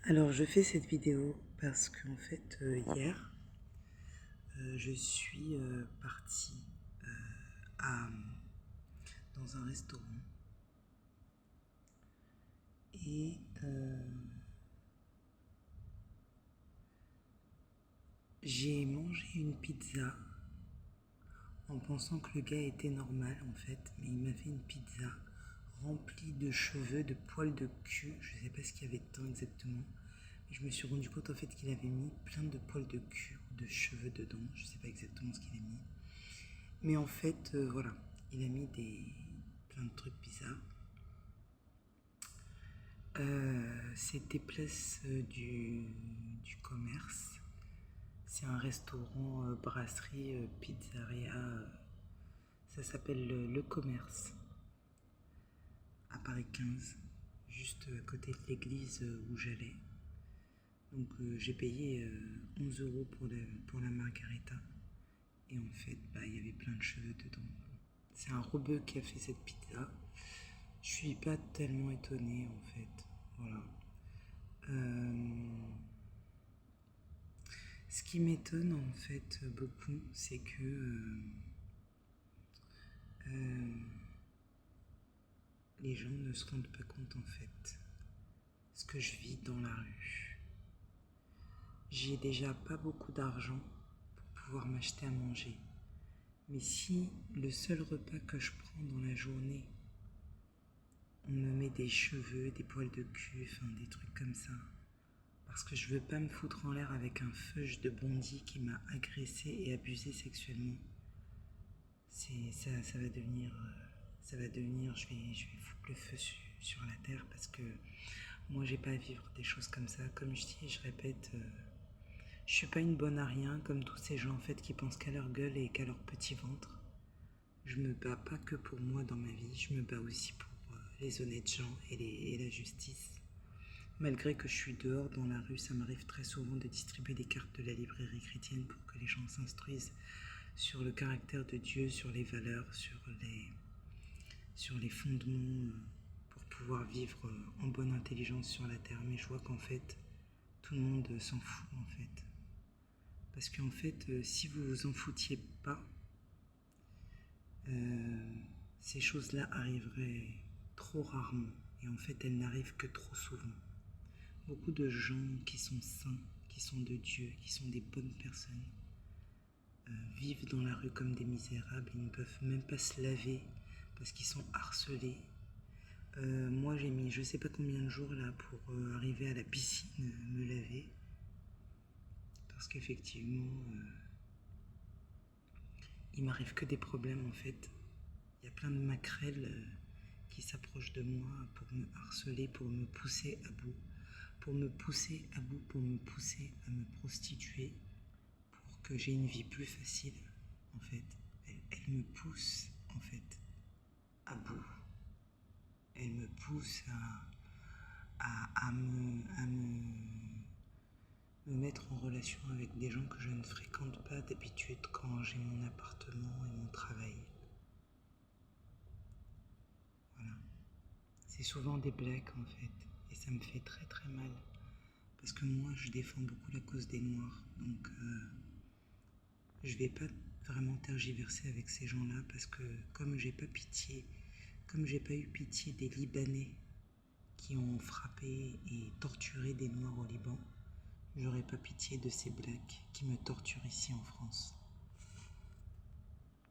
Alors je fais cette vidéo parce qu'en fait hier je suis partie dans un restaurant et j'ai mangé une pizza en pensant que le gars était normal en fait, mais il m'a fait une pizza remplie de cheveux, de poils de cul, je sais pas ce qu'il y avait dedans exactement. Je me suis rendu compte en fait qu'il avait mis plein de poils de cul ou de cheveux dedans, je sais pas exactement ce qu'il a mis. Mais en fait, voilà, il a mis plein de trucs bizarres. C'était place du commerce. C'est un restaurant, brasserie, pizzeria. Ça s'appelle le Commerce, à Paris 15, juste à côté de l'église où j'allais. Donc j'ai payé 11 € pour la margarita. Et en fait, il y avait plein de cheveux dedans. C'est un rebeu qui a fait cette pizza. Je suis pas tellement étonnée en fait. Voilà. Ce qui m'étonne en fait beaucoup, c'est que les gens ne se rendent pas compte en fait ce que je vis dans la rue. J'ai déjà pas beaucoup d'argent pour pouvoir m'acheter à manger. Mais si le seul repas que je prends dans la journée, on me met des cheveux, des poils de cul, enfin des trucs comme ça, parce que je veux pas me foutre en l'air avec un feuge de bandit qui m'a agressé et abusé sexuellement, ça va devenir, je vais foutre le feu sur la terre parce que moi j'ai pas à vivre des choses comme ça. Comme je dis et je répète, je suis pas une bonne à rien comme tous ces gens en fait qui pensent qu'à leur gueule et qu'à leur petit ventre. Je me bats pas que pour moi dans ma vie, je me bats aussi pour les honnêtes gens et la justice. Malgré que je suis dehors dans la rue, ça m'arrive très souvent de distribuer des cartes de la librairie chrétienne pour que les gens s'instruisent sur le caractère de Dieu, sur les valeurs, sur les fondements pour pouvoir vivre en bonne intelligence sur la terre. Mais je vois qu'en fait, tout le monde s'en fout en fait. Parce qu'en fait, si vous vous en foutiez pas, ces choses-là arriveraient trop rarement. Et en fait, elles n'arrivent que trop souvent. Beaucoup de gens qui sont saints, qui sont de Dieu, qui sont des bonnes personnes, vivent dans la rue comme des misérables. Ils ne peuvent même pas se laver parce qu'ils sont harcelés. Moi, j'ai mis je sais pas combien de jours là pour arriver à la piscine, me laver. Parce qu'effectivement, il m'arrive que des problèmes en fait. Il y a plein de maquerelles qui s'approchent de moi pour me harceler, pour me pousser à bout. Pour me pousser à bout, pour me pousser à me prostituer, pour que j'ai une vie plus facile, en fait. Elle me pousse, en fait, à bout. Elle me pousse me mettre en relation avec des gens que je ne fréquente pas d'habitude quand j'ai mon appartement et mon travail. Voilà. C'est souvent des blagues, en fait, et ça me fait très très mal. Parce que moi, je défends beaucoup la cause des Noirs, donc je vais pas vraiment tergiverser avec ces gens-là parce que comme j'ai pas eu pitié des Libanais qui ont frappé et torturé des Noirs au Liban, j'aurais pas pitié de ces Blacks qui me torturent ici en France.